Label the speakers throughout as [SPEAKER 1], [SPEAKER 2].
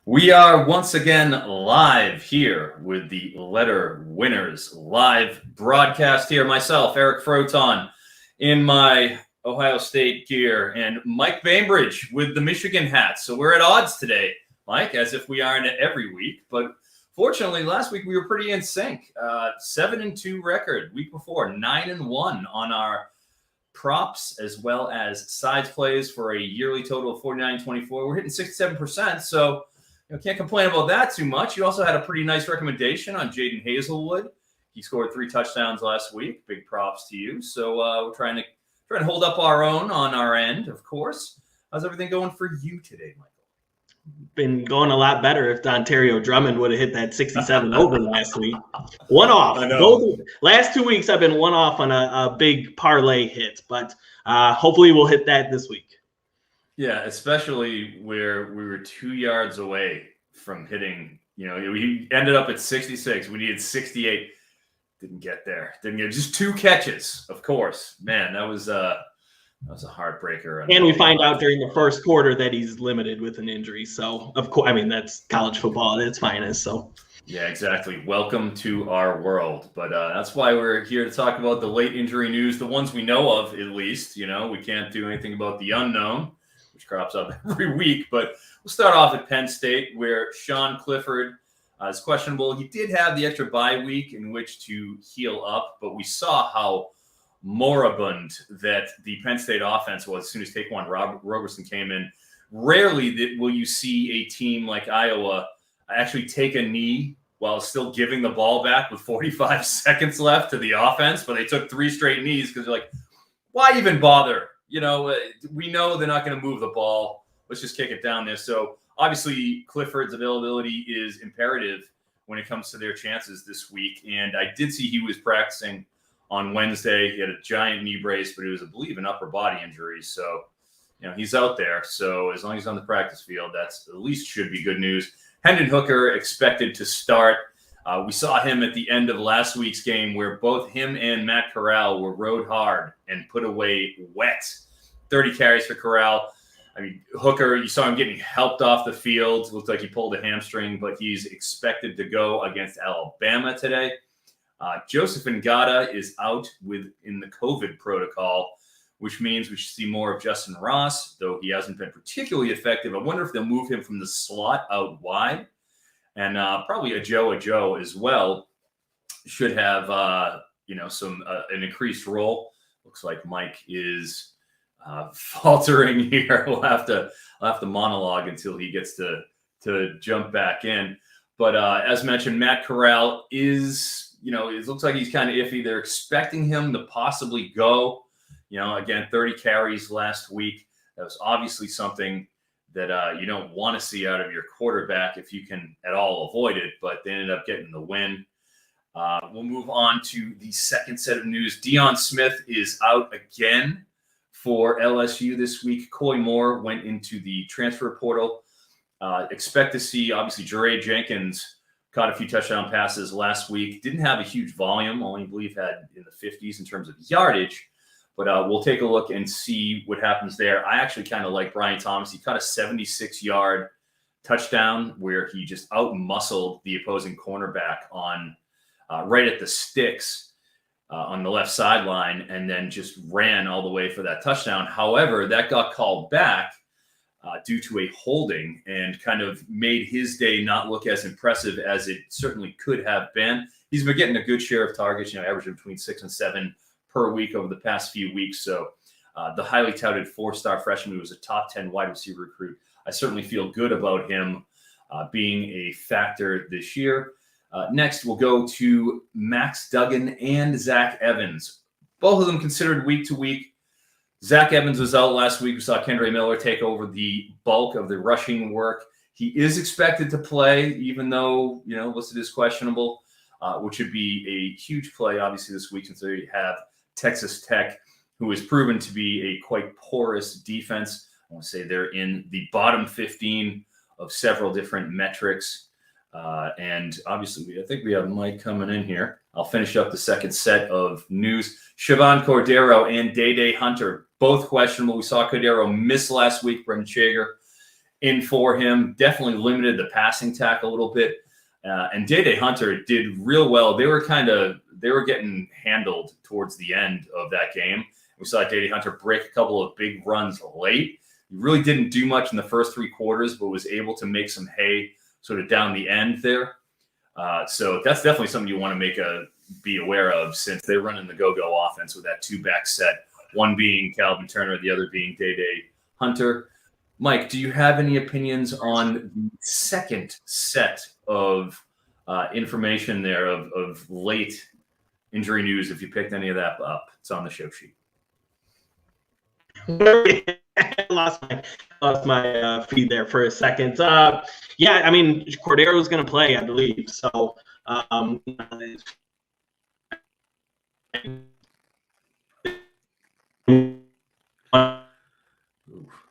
[SPEAKER 1] We are once again live here with the Letter Winners live broadcast here. Myself, Eric Froton, in my Ohio State gear, and Mike Bainbridge with the Michigan hat. So we're at odds today, Mike, as if we aren't every week. But fortunately, last week we were pretty in sync. 7-2 record. Week before, 9-1 on our props as well as sides plays for a yearly total of 49-24. We're hitting 67%. So can't complain about that too much. You also had a pretty nice recommendation on Jaden Hazelwood. He scored 3 touchdowns last week. Big props to you. So we're trying to hold up our own on our end, of course. How's everything going for you today, Michael?
[SPEAKER 2] Been going a lot better if Ontario Drummond would have hit that 67 over last week. One off. Last 2 weeks I've been one off on a big parlay hit, but hopefully we'll hit that this week.
[SPEAKER 1] Yeah, especially where we were 2 yards away from hitting, we ended up at 66. We needed 68. Didn't get there. Didn't get just 2 catches, of course. Man, that was a heartbreaker.
[SPEAKER 2] And we find out during the first quarter that he's limited with an injury. So, of course, that's college football at its finest. So,
[SPEAKER 1] yeah, exactly. Welcome to our world. But that's why we're here to talk about the late injury news, the ones we know of, at least. We can't do anything about the unknown, which crops up every week. But we'll start off at Penn State, where Sean Clifford is questionable. He did have the extra bye week in which to heal up, but we saw how moribund that the Penn State offense was as soon as Taquan Roberson came in. Rarely will you see a team like Iowa actually take a knee while still giving the ball back with 45 seconds left to the offense, but they took 3 straight knees because they're like, why even bother? We know they're not going to move the ball. Let's just kick it down there. So obviously Clifford's availability is imperative when it comes to their chances this week. And I did see he was practicing on Wednesday. He had a giant knee brace, but it was, I believe, an upper body injury. So, he's out there. So as long as he's on the practice field, that's at least should be good news. Hendon Hooker expected to start. We saw him at the end of last week's game where both him and Matt Corral were rode hard and put away wet. 30 carries for Corral. Hooker, you saw him getting helped off the field. Looked like he pulled a hamstring, but he's expected to go against Alabama today. Joseph Ngata is out in the COVID protocol, which means we should see more of Justin Ross, though he hasn't been particularly effective. I wonder if they'll move him from the slot out wide. And probably a Joe as well should have, some an increased role. Looks like Mike is faltering here. I'll have to monologue until he gets to jump back in. But as mentioned, Matt Corral is, it looks like he's kind of iffy. They're expecting him to possibly go. Again, 30 carries last week. That was obviously something that you don't want to see out of your quarterback if you can at all avoid it, but they ended up getting the win. We'll move on to the second set of news. Deion Smith is out again for LSU this week. Koy Moore went into the transfer portal. Expect to see, obviously, Jaray Jenkins caught a few touchdown passes last week. Didn't have a huge volume, only I believe had in the 50s in terms of yardage. But we'll take a look and see what happens there. I actually kind of like Brian Thomas. He caught a 76-yard touchdown where he just out-muscled the opposing cornerback on right at the sticks on the left sideline and then just ran all the way for that touchdown. However, that got called back due to a holding and kind of made his day not look as impressive as it certainly could have been. He's been getting a good share of targets, averaging between 6 and 7 per week over the past few weeks. So the highly touted 4-star freshman who was a top 10 wide receiver recruit, I certainly feel good about him being a factor this year. Next, we'll go to Max Duggan and Zach Evans. Both of them considered week to week. Zach Evans was out last week. We saw Kendre Miller take over the bulk of the rushing work. He is expected to play, even though, listed as questionable, which would be a huge play, obviously, this week since they have Texas Tech, who has proven to be a quite porous defense. I want to say they're in the bottom 15 of several different metrics. And obviously, I think we have Mike coming in here. I'll finish up the second set of news. Chevan, Cordeiro, and Day Hunter, both questionable. We saw Cordeiro miss last week, Brendan Shager. in for him. Definitely limited the passing tack a little bit. And Day Hunter did real well. They were getting handled towards the end of that game. We saw Day Hunter break a couple of big runs late. He really didn't do much in the first 3 quarters, but was able to make some hay sort of down the end there. So that's definitely something you want to be aware of, since they're running the go-go offense with that 2-back set, one being Calvin Turner, the other being Day Hunter. Mike, do you have any opinions on the second set of information there of late injury news? If you picked any of that up, it's on the show sheet.
[SPEAKER 2] lost my feed there for a second. Yeah, I mean, Cordeiro is going to play, I believe. So,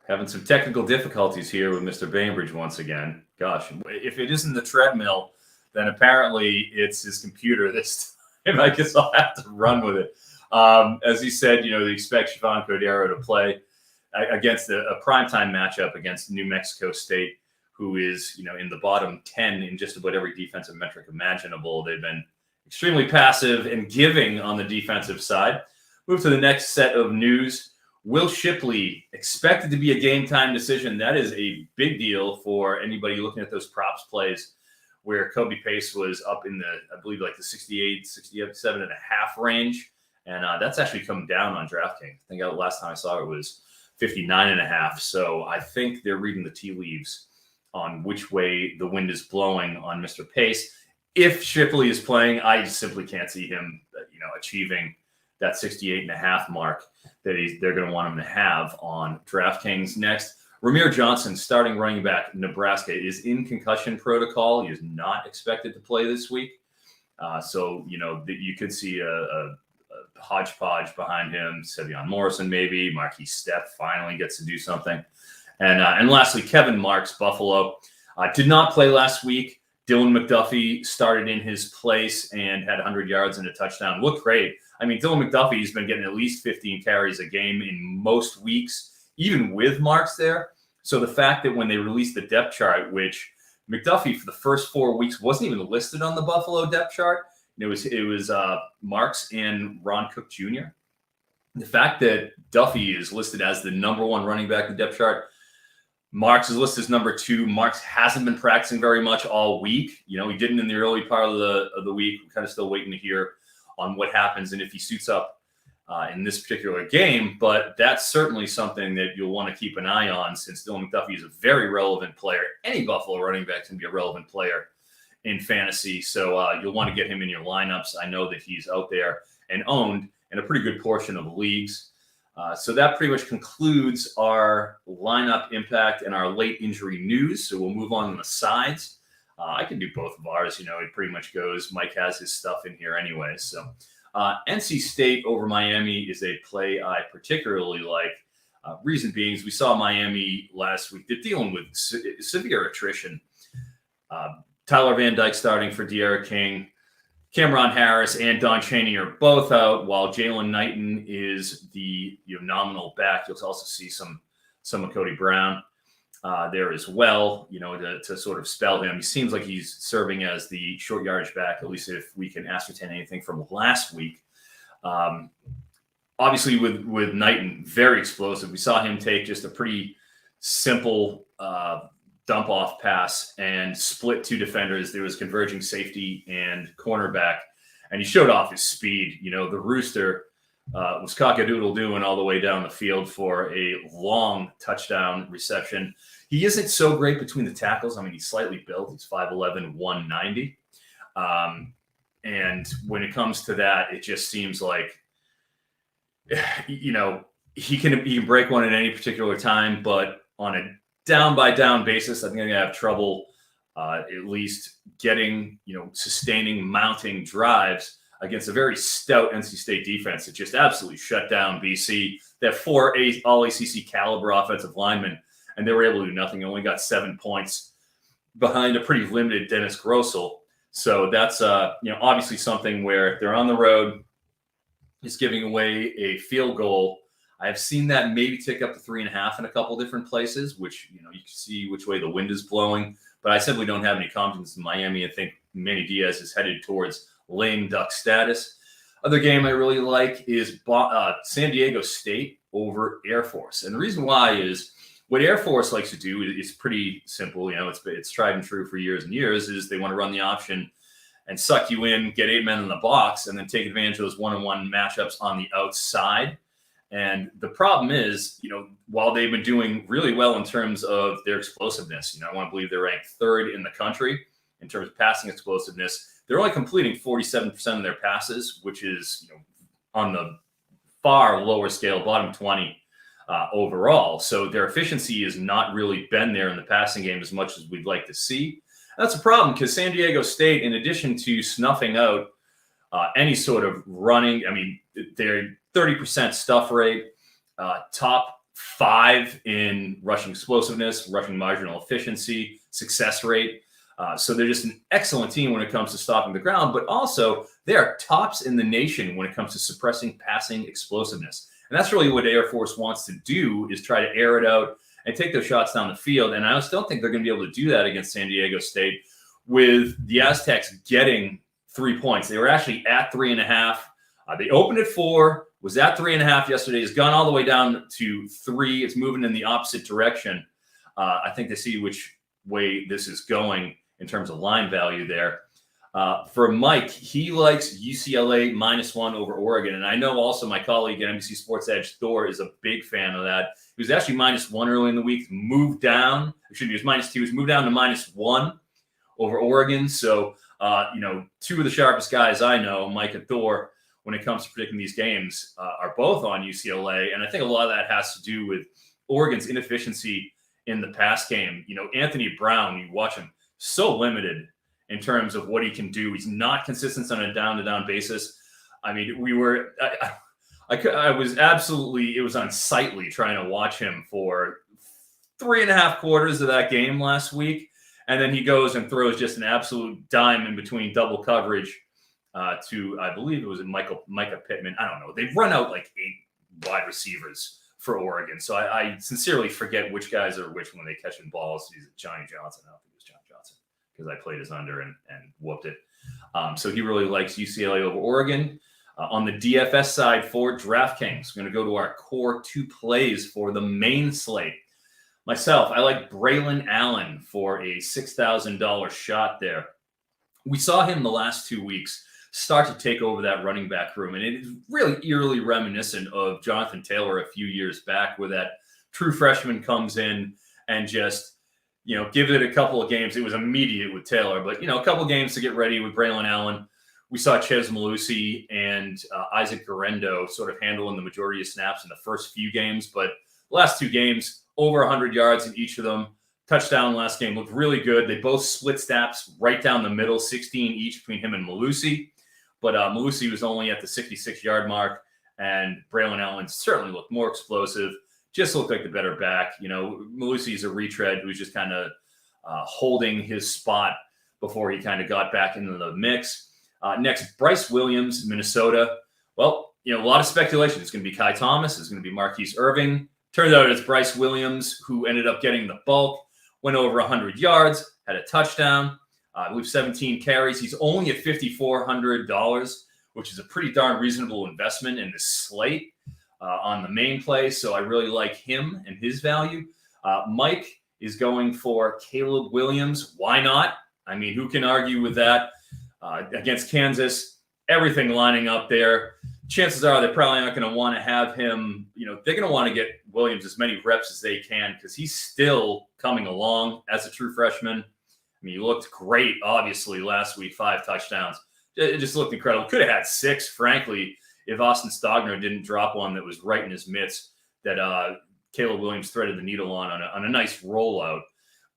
[SPEAKER 1] having some technical difficulties here with Mr. Bainbridge once again. Gosh, if it isn't the treadmill, then apparently it's his computer this time. I guess I'll have to run with it. As he said, they expect Chevan Cordeiro to play against a primetime matchup against New Mexico State, who is, in the bottom 10 in just about every defensive metric imaginable. They've been extremely passive and giving on the defensive side. Move to the next set of news. Will Shipley expected to be a game time decision? That is a big deal for anybody looking at those props plays, where Kobe Pace was up in I believe like the 68, 67 and a half range. And that's actually come down on DraftKings. I think last time I saw it was 59 and a half. So I think they're reading the tea leaves on which way the wind is blowing on Mr. Pace. If Shipley is playing, I simply can't see him, achieving that 68 and a half mark that they're going to want him to have on DraftKings. Next, Rahmir Johnson, starting running back, Nebraska, is in concussion protocol. He is not expected to play this week. So, you could see a hodgepodge behind him. Sevion Morrison, maybe. Marquise Stepp finally gets to do something. And lastly, Kevin Marks, Buffalo, did not play last week. Dylan McDuffie started in his place and had 100 yards and a touchdown. Looked great. I mean, Dylan McDuffie's been getting at least 15 carries a game in most weeks, even with Marks there. So the fact that when they released the depth chart, which McDuffie for the first 4 weeks wasn't even listed on the Buffalo depth chart, it was Marks and Ron Cook Jr. The fact that Duffy is listed as the number 1 running back in the depth chart, Marks is listed as number 2. Marks hasn't been practicing very much all week. He didn't in the early part of the week. We're kind of still waiting to hear on what happens and if he suits up in this particular game. But that's certainly something that you'll want to keep an eye on, since Dylan McDuffie is a very relevant player. Any Buffalo running back can be a relevant player in fantasy. So you'll want to get him in your lineups. I know that he's out there and owned in a pretty good portion of leagues. So that pretty much concludes our lineup impact and our late injury news. So we'll move on the sides. I can do both of ours. It pretty much goes. Mike has his stuff in here anyway. So NC State over Miami is a play I particularly like. Reason being is we saw Miami last week. They're dealing with severe attrition. Tyler Van Dyke starting for De'Ara King. Cameron Harris and Don Chaney are both out, while Jalen Knighton is the nominal back. You'll also see some of Cody Brown there as well, to sort of spell him. He seems like he's serving as the short yardage back, at least if we can ascertain anything from last week. Obviously, with Knighton, very explosive. We saw him take just a pretty simple dump-off pass and split 2 defenders. There was converging safety and cornerback, and he showed off his speed. The Rooster was cock-a-doodle doing all the way down the field for a long touchdown reception. He isn't so great between the tackles. I mean, he's slightly built. He's 5'11", 190. And when it comes to that, it just seems like, he can break one at any particular time, but on a down-by-down basis, I think I'm going to have trouble at least getting, sustaining, mounting drives against a very stout NC State defense that just absolutely shut down BC. They have 4 all-ACC caliber offensive linemen, and they were able to do nothing. They only got 7 points behind a pretty limited Dennis Grossel. So that's, obviously something where they're on the road, is giving away a field goal. I've seen that maybe tick up to 3.5 in a couple different places, which, you can see which way the wind is blowing. But I said we don't have any confidence in Miami. I think Manny Diaz is headed towards lame duck status. Other game I really like is San Diego State over Air Force. And the reason why is what Air Force likes to do is pretty simple. It's tried and true for years and years, is they want to run the option and suck you in, get 8 men in the box, and then take advantage of those one-on-one matchups on the outside. And the problem is, while they've been doing really well in terms of their explosiveness, I want to believe they're ranked 3rd in the country in terms of passing explosiveness. They're only completing 47% of their passes, which is, on the far lower scale, bottom 20 overall. So their efficiency has not really been there in the passing game as much as we'd like to see. That's a problem because San Diego State, in addition to snuffing out any sort of running, they're 30% stuff rate, top 5 in rushing explosiveness, rushing marginal efficiency, success rate. So they're just an excellent team when it comes to stopping the ground, but also they are tops in the nation when it comes to suppressing passing explosiveness. And that's really what Air Force wants to do, is try to air it out and take those shots down the field. And I just don't think they're going to be able to do that against San Diego State with the Aztecs getting 3 points. They were actually at 3.5. They opened at 4, was at 3.5 yesterday, has gone all the way down to 3. It's moving in the opposite direction. I think they see which way this is going in terms of line value there. For Mike, he likes UCLA -1 over Oregon. And I know also my colleague at NBC Sports Edge, Thor, is a big fan of that. He was actually -1 early in the week, moved down. He was -2. He was moved down to -1 over Oregon. So, 2 of the sharpest guys I know, Mike and Thor, when it comes to predicting these games, are both on UCLA. And I think a lot of that has to do with Oregon's inefficiency in the pass game. Anthony Brown, you watch him, so limited in terms of what he can do. He's not consistent on a down-to-down basis. It was unsightly trying to watch him for 3.5 quarters of that game last week. And then he goes and throws just an absolute dime in between double coverage to, I believe it was Micah Pittman. I don't know. They've run out like 8 wide receivers for Oregon. So I sincerely forget which guys are which when they catching balls. He's Johnny Johnson. I don't think it was John Johnson because I played his under and whooped it. So he really likes UCLA over Oregon. On the DFS side for DraftKings, we're going to go to our core 2 plays for the main slate. Myself, I like Braelon Allen for a $6,000 shot there. We saw him the last 2 weeks start to take over that running back room, and it is really eerily reminiscent of Jonathan Taylor a few years back, where that true freshman comes in and just, give it a couple of games. It was immediate with Taylor, but, a couple of games to get ready with Braelon Allen. We saw Chez Malusi and Isaac Garendo sort of handling the majority of snaps in the first few games, but the last 2 games, over 100 yards in each of them. Touchdown last game looked really good. They both split snaps right down the middle, 16 each between him and Malusi. But Malusi was only at the 66-yard mark, and Braelon Allen certainly looked more explosive, just looked like the better back. Malusi's a retread who's just kind of holding his spot before he kind of got back into the mix. Next, Bryce Williams, Minnesota. Well, a lot of speculation. It's going to be Kai Thomas. It's going to be Marquise Irving. Turns out it's Bryce Williams who ended up getting the bulk, went over 100 yards, had a touchdown, I believe 17 carries. He's only at $5,400, which is a pretty darn reasonable investment in this slate on the main play. So I really like him and his value. Mike is going for Caleb Williams. Why not? Who can argue with that? Against Kansas, everything lining up there. Chances are they're probably not going to want to have him, they're going to want to get Williams as many reps as they can because he's still coming along as a true freshman. He looked great, obviously, last week, 5 touchdowns. It just looked incredible. Could have had 6, frankly, if Austin Stogner didn't drop one that was right in his midst that Caleb Williams threaded the needle on a nice rollout.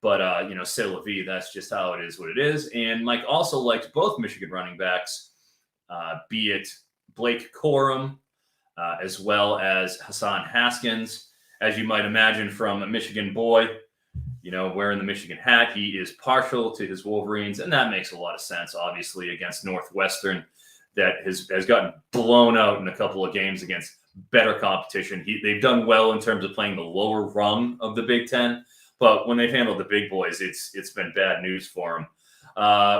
[SPEAKER 1] But, c'est la vie, that's just how it is what it is. And Mike also liked both Michigan running backs, be it Blake Corum, as well as Hassan Haskins. As you might imagine from a Michigan boy, wearing the Michigan hat, he is partial to his Wolverines, and that makes a lot of sense, obviously, against Northwestern that has gotten blown out in a couple of games against better competition. They've done well in terms of playing the lower rung of the Big Ten, but when they've handled the big boys, it's been bad news for them.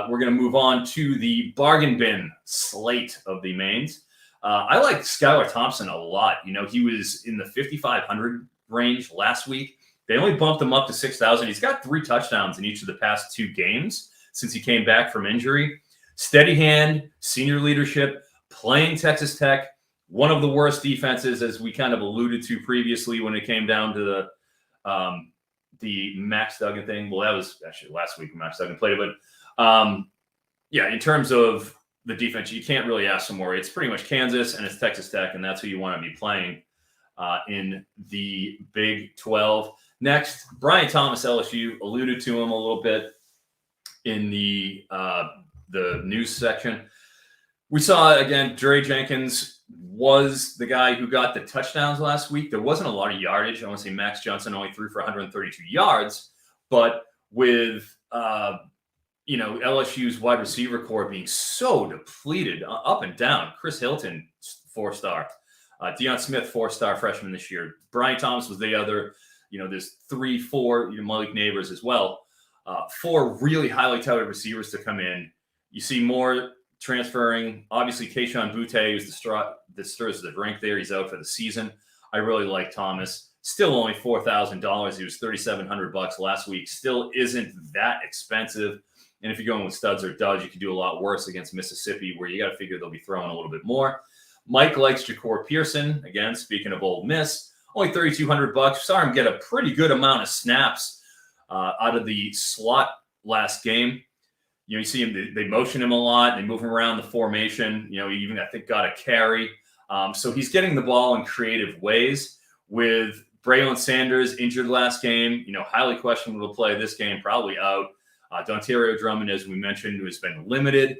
[SPEAKER 1] We're going to move on to the bargain bin slate of the mains. I like Skylar Thompson a lot. He was in the 5,500 range last week. They only bumped him up to 6,000. He's got 3 touchdowns in each of the past 2 games since he came back from injury. Steady hand, senior leadership, playing Texas Tech, one of the worst defenses, as we kind of alluded to previously when it came down to the Max Duggan thing. Well, that was actually last week when Max Duggan played it. But, in terms of the defense, you can't really ask for more. It's pretty much Kansas and it's Texas Tech, and that's who you want to be playing in the Big 12. Next, Brian Thomas, LSU, alluded to him a little bit in the news section. We saw, again, Dre Jenkins was the guy who got the touchdowns last week. There wasn't a lot of yardage. I want to say Max Johnson only threw for 132 yards. But with, LSU's wide receiver core being so depleted up and down, Chris Hilton, 4-star. Deion Smith, 4-star freshman this year. Brian Thomas was the other. There's 3, 4, Malik Neighbors as well. 4 really highly touted receivers to come in. You see more transferring. Obviously, Keishon Butte, who's the stirs the drink there. He's out for the season. I really like Thomas. Still only $4,000. He was $3,700 last week. Still isn't that expensive. And if you're going with studs or duds, you could do a lot worse against Mississippi, where you got to figure they'll be throwing a little bit more. Mike likes Jahcour Pearson. Again, speaking of Ole Miss, only $3,200. Saw him get a pretty good amount of snaps out of the slot last game. You see him, they motion him a lot. They move him around the formation. He even, I think, got a carry. So he's getting the ball in creative ways. With Braelon Sanders injured last game, highly questionable to play this game, probably out. Dontario Drummond, as we mentioned, who has been limited.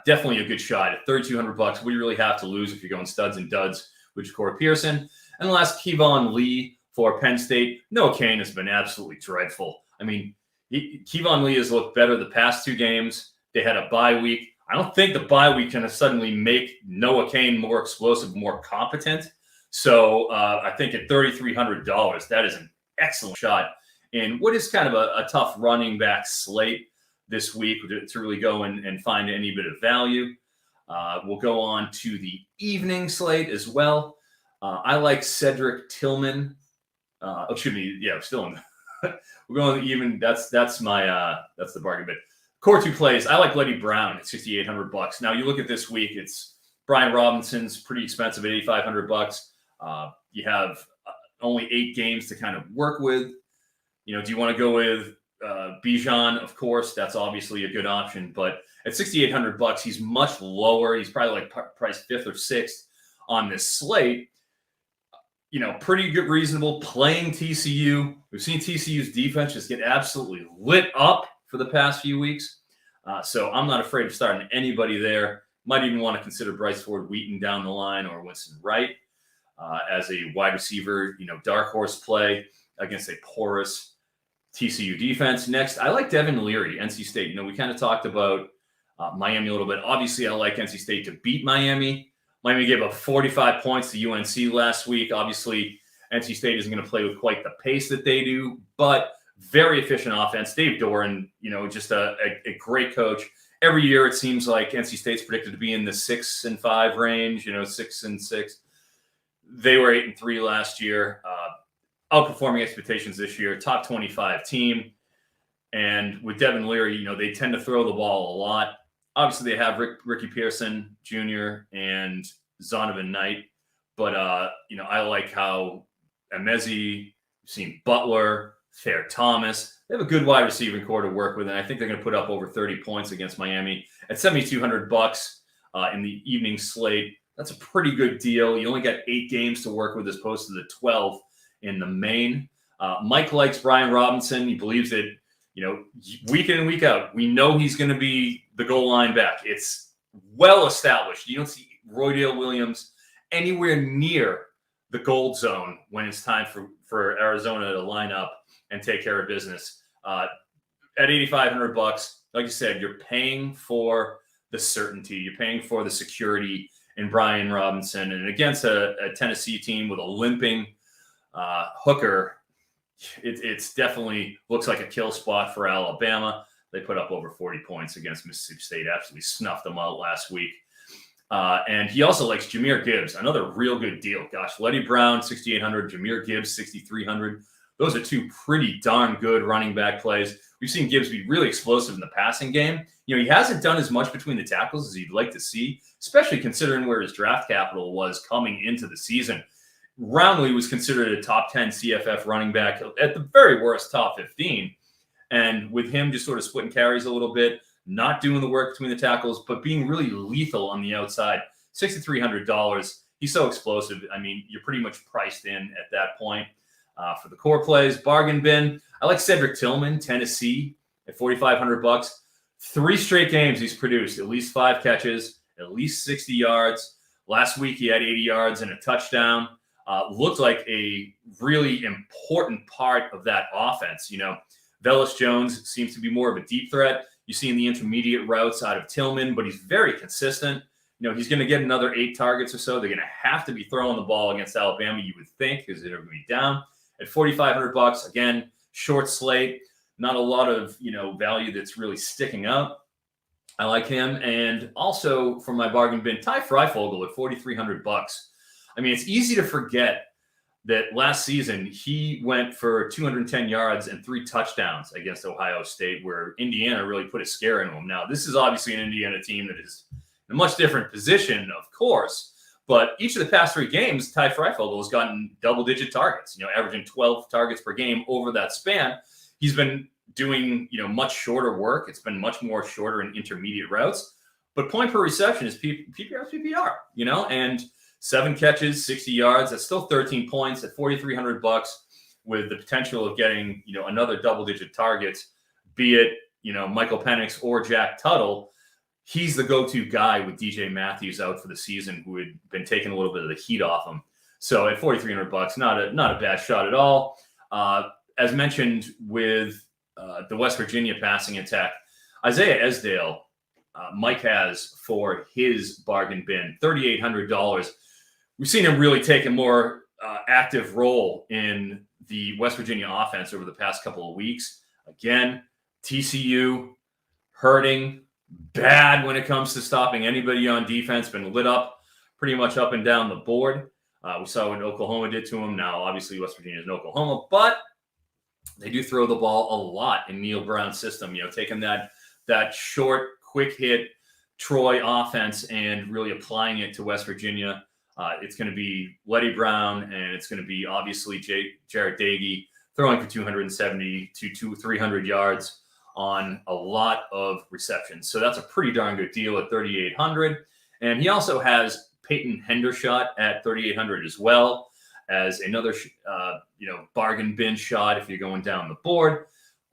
[SPEAKER 1] Definitely a good shot at $3,200. What do you really have to lose if you're going studs and duds with Jahcour Pearson? And the last, Keyvone Lee for Penn State. Noah Cain has been absolutely dreadful. I mean, Keyvone Lee has looked better the past 2 games. They had a bye week. I don't think the bye week can suddenly make Noah Cain more explosive, more competent. So I think at $3,300, that is an excellent shot in what is kind of a tough running back slate this week to really go and find any bit of value. We'll go on to the evening slate as well. I like Cedric Tillman. Still in. We're going even. That's the bargain bit. Core 2 plays. I like Leddie Brown at $6,800. Now you look at this week. It's Brian Robinson's pretty expensive at $8,500. You have only 8 games to kind of work with. Do you want to go with Bijan? Of course, that's obviously a good option. But at $6,800, he's much lower. He's probably like priced 5th or 6th on this slate. Pretty good, reasonable, playing TCU. We've seen TCU's defense just get absolutely lit up for the past few weeks. So I'm not afraid of starting anybody there. Might even want to consider Bryce Ford Wheaton down the line or Winston Wright as a wide receiver, dark horse play against a porous TCU defense. Next, I like Devin Leary, NC State. We kind of talked about Miami a little bit. Obviously, I like NC State to beat Miami. Miami gave up 45 points to UNC last week. Obviously, NC State isn't going to play with quite the pace that they do, but very efficient offense. Dave Doran, just a great coach. Every year, it seems like NC State's predicted to be in the 6-5 range, 6-6. They were 8-3 last year, outperforming expectations this year, top 25 team. And with Devin Leary, they tend to throw the ball a lot. Obviously, they have Ricky Pearson Jr. and Zonovan Knight. But, I like how Emezi, we've seen Butler, Fair Thomas. They have a good wide receiving core to work with, and I think they're going to put up over 30 points against Miami. At $7,200 in the evening slate, that's a pretty good deal. You only got 8 games to work with as opposed to the 12 in the main. Mike likes Brian Robinson. He believes that, week in and week out, we know he's going to be the goal line back. It's well established. You don't see Roydale Williams anywhere near the gold zone when it's time for Arizona to line up and take care of business. At $8,500, like you said, you're paying for the certainty. You're paying for the security in Brian Robinson. And against a Tennessee team with a limping hooker, it's definitely looks like a kill spot for Alabama. They put up over 40 points against Mississippi State, absolutely snuffed them out last week. And he also likes Jahmyr Gibbs, another real good deal. Gosh, Leddie Brown, 6,800, Jahmyr Gibbs, 6,300. Those are two pretty darn good running back plays. We've seen Gibbs be really explosive in the passing game. You know, he hasn't done as much between the tackles as you'd like to see, especially considering where his draft capital was coming into the season. Roundly was considered a top 10 CFF running back, at the very worst, top 15. And with him just sort of splitting carries a little bit, not doing the work between the tackles, but being really lethal on the outside, $6,300. He's so explosive. I mean, you're pretty much priced in at that point. For the core plays, bargain bin, I like Cedric Tillman, Tennessee, at $4,500. 3 straight games he's produced at least 5 catches, at least 60 yards. Last week he had 80 yards and a touchdown. Looked like a really important part of that offense. You know, Velus Jones seems to be more of a deep threat. You see in the intermediate routes out of Tillman, but he's very consistent. You know, he's going to get another 8 targets or so. They're going to have to be throwing the ball against Alabama, you would think, because they're going to be down. At $4,500, again, short slate, not a lot of, you know, value that's really sticking out. I like him. And also for my bargain bin, Ty Fryfogle at $4,300. I mean, it's easy to forget that last season he went for 210 yards and 3 touchdowns against Ohio State, where Indiana really put a scare into him. Now, this is obviously an Indiana team that is in a much different position, of course, but each of the past 3 games, Ty Fryfogle has gotten double-digit targets, you know, averaging 12 targets per game over that span. He's been doing, you know, much shorter work. It's been much more shorter and intermediate routes, but point per reception is PPR, you know, and 7 catches, 60 yards. That's still 13 points at $4,300 with the potential of getting, you know, another double-digit targets, be it, you know, Michael Penix or Jack Tuttle. He's the go-to guy with DJ Matthews out for the season, who had been taking a little bit of the heat off him. So at $4,300, not a bad shot at all. As mentioned with the West Virginia passing attack, Isaiah Esdale, Mike has for his bargain bin, $3,800. We've seen him really take a more active role in the West Virginia offense over the past couple of weeks. Again, TCU hurting bad when it comes to stopping anybody on defense, been lit up pretty much up and down the board. We saw what Oklahoma did to him. Now, obviously, West Virginia is in Oklahoma, but they do throw the ball a lot in Neil Brown's system, you know, taking that short, quick hit Troy offense and really applying it to West Virginia. It's going to be Leddie Brown, and it's going to be obviously Jared Dagey throwing for 270 to 300 yards on a lot of receptions. So that's a pretty darn good deal at $3,800. And he also has Peyton Hendershot at $3,800 as well as another, bargain bin shot if you're going down the board.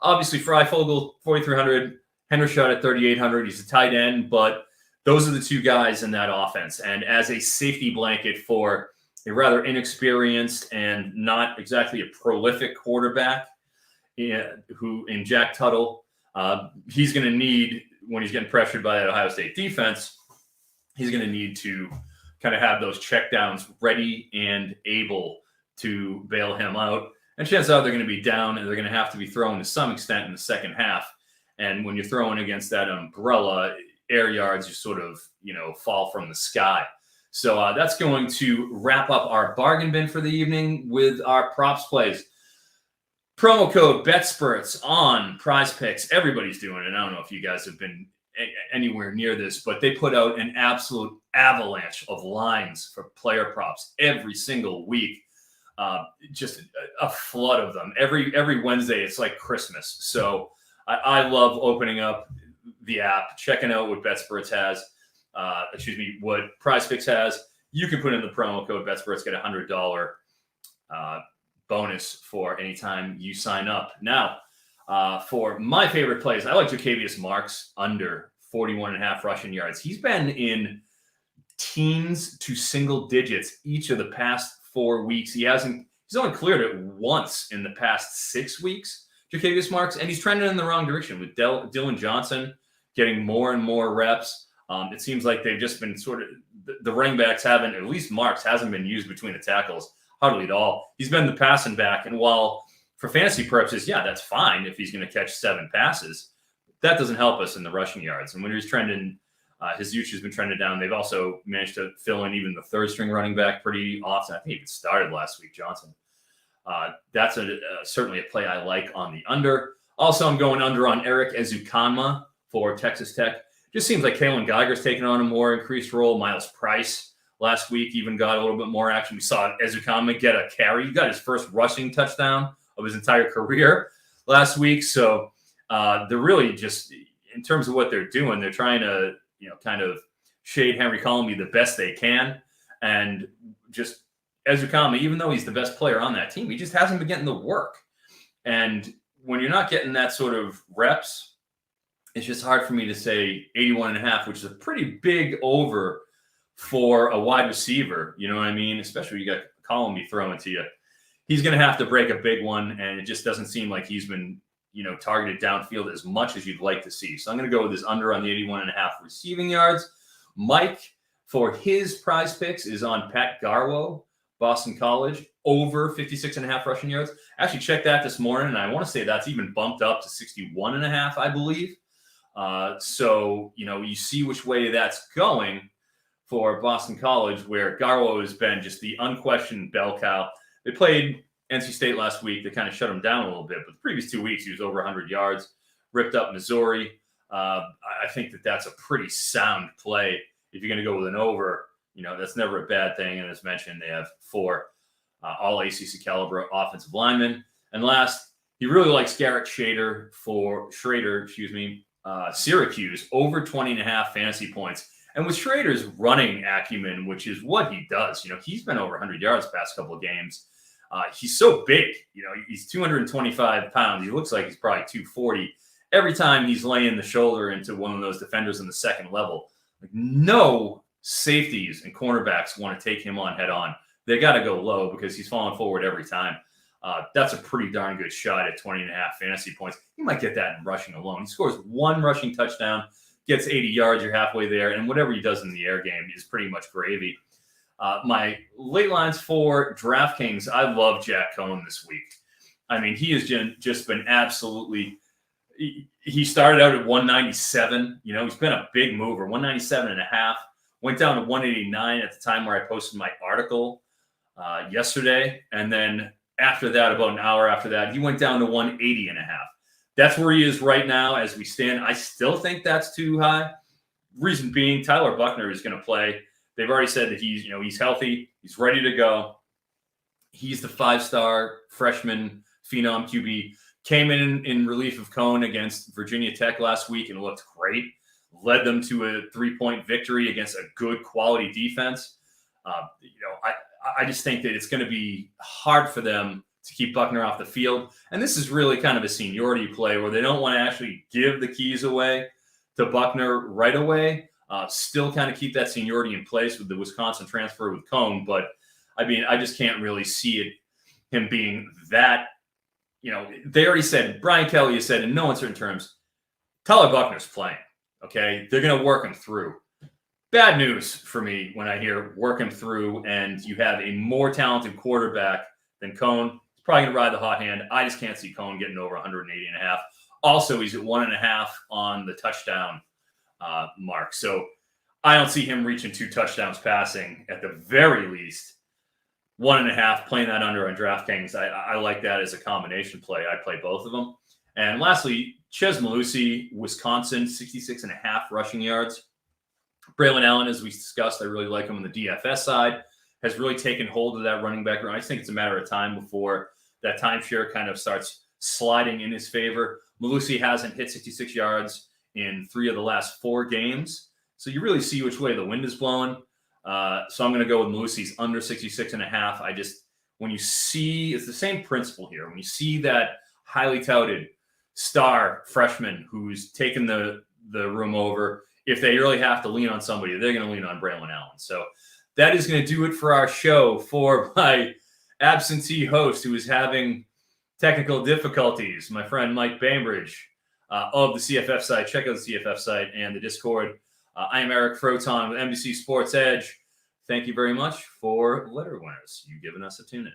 [SPEAKER 1] Obviously, Fryfogle, $4,300, Hendershot at $3,800. He's a tight end, but those are the 2 guys in that offense. And as a safety blanket for a rather inexperienced and not exactly a prolific quarterback, who in Jack Tuttle, he's going to need, when he's getting pressured by that Ohio State defense, he's going to need to kind of have those checkdowns ready and able to bail him out. And chances are they're going to be down, and they're going to have to be thrown to some extent in the second half. And when you're throwing against that umbrella, air yards just sort of, you know, fall from the sky. So that's going to wrap up our bargain bin for the evening with our props plays. Promo code BetSpurts on Prize Picks. Everybody's doing it. I don't know if you guys have been anywhere near this, but they put out an absolute avalanche of lines for player props every single week. Just a flood of them. Every Wednesday, it's like Christmas. So I love opening up the app, checking out what BetSpurts has. What Prize Picks has. You can put in the promo code BetSpurts, get $100 bonus for any time you sign up. Now, for my favorite plays, I like Jacavius Marks under 41.5 rushing yards. He's been in teens to single digits each of the past 4 weeks. He's only cleared it once in the past 6 weeks, Jacavius Marks, and he's trending in the wrong direction with Dylan Johnson getting more and more reps. It seems like they've just been sort of the running backs haven't, at least Marks hasn't been used between the tackles hardly at all. He's been the passing back, and while for fantasy purposes, yeah, that's fine if he's going to catch 7 passes. That doesn't help us in the rushing yards. And when he's trending, his usage has been trending down. They've also managed to fill in even the third string running back pretty often. I think he started last week, Johnson. That's certainly a play I like on the under. Also, I'm going under on Eric Ezukanma for Texas Tech. Just seems like Kalen Geiger's taking on a more increased role. Miles Price last week even got a little bit more action. We saw Ezukanma get a carry. He got his first rushing touchdown of his entire career last week. So they're really just, in terms of what they're doing, they're trying to, kind of shade Henry Colomby the best they can. And just Ezukanma, even though he's the best player on that team, he just hasn't been getting the work. And when you're not getting that sort of reps, it's just hard for me to say 81.5, which is a pretty big over for a wide receiver. You know what I mean? Especially when you got Colomby throwing to you. He's going to have to break a big one, and it just doesn't seem like he's been, targeted downfield as much as you'd like to see. So I'm going to go with this under on the 81.5 receiving yards. Mike, for his prize picks, is on Pat Garwo, Boston College, over 56.5 rushing yards. Actually checked that this morning, and I want to say that's even bumped up to 61.5, I believe. So, you see which way that's going for Boston College, where Garwo has been just the unquestioned bell cow. They played NC State last week. They kind of shut him down a little bit, but the previous 2 weeks, he was over 100 yards, ripped up Missouri. I think that's a pretty sound play. If you're going to go with an over, that's never a bad thing. And as mentioned, they have 4 all ACC caliber offensive linemen. And last, he really likes Garrett Schrader, Syracuse, over 20.5 fantasy points. And with Schrader's running acumen, which is what he does, he's been over 100 yards past couple of games. He's so big, he's 225 pounds. He looks like he's probably 240. Every time he's laying the shoulder into one of those defenders in the second level, no safeties and cornerbacks want to take him on head on. They got to go low because he's falling forward every time. That's a pretty darn good shot at 20.5 fantasy points. He might get that in rushing alone. He scores 1 rushing touchdown, gets 80 yards, you're halfway there, and whatever he does in the air game is pretty much gravy. My late lines for DraftKings, I love Jack Cohn this week. I mean, he has just been absolutely – he started out at 197. He's been a big mover, 197.5. Went down to 189 at the time where I posted my article yesterday. And then after that, about an hour after that, he went down to 180.5. That's where he is right now as we stand. I still think that's too high. Reason being, Tyler Buckner is going to play. They've already said that he's healthy. He's ready to go. He's the 5-star freshman phenom QB. Came in relief of Cohn against Virginia Tech last week and looked great. Led them to a 3-point victory against a good quality defense. I just think that it's going to be hard for them to keep Buckner off the field. And this is really kind of a seniority play where they don't want to actually give the keys away to Buckner right away. Still kind of keep that seniority in place with the Wisconsin transfer with Cohn. But, I mean, I just can't really see him being that. They already said, Brian Kelly has said in no uncertain terms, Tyler Buckner's playing. Okay, they're going to work him through. Bad news for me when I hear work him through and you have a more talented quarterback than Cohn. He's probably going to ride the hot hand. I just can't see Cohn getting over 180.5. Also, he's at 1.5 on the touchdown mark. So I don't see him reaching 2 touchdowns passing at the very least. 1.5, playing that under on DraftKings. I like that as a combination play. I play both of them. And lastly, Chez Mellusi, Wisconsin, 66.5 rushing yards. Braelon Allen, as we discussed, I really like him on the DFS side, has really taken hold of that running back. I just think it's a matter of time before that timeshare kind of starts sliding in his favor. Mellusi hasn't hit 66 yards in 3 of the last 4 games. So you really see which way the wind is blowing. So I'm going to go with Mellusi's under 66.5. When you see, it's the same principle here. When you see that highly touted star freshman who's taken the room over, if they really have to lean on somebody, they're going to lean on Braelon Allen. So that is going to do it for our show. For my absentee host who is having technical difficulties, my friend Mike Bainbridge of the CFF site. Check out the CFF site and the Discord. I am Eric Froton with NBC Sports Edge. Thank you very much for letter winners. You've given us a tune in.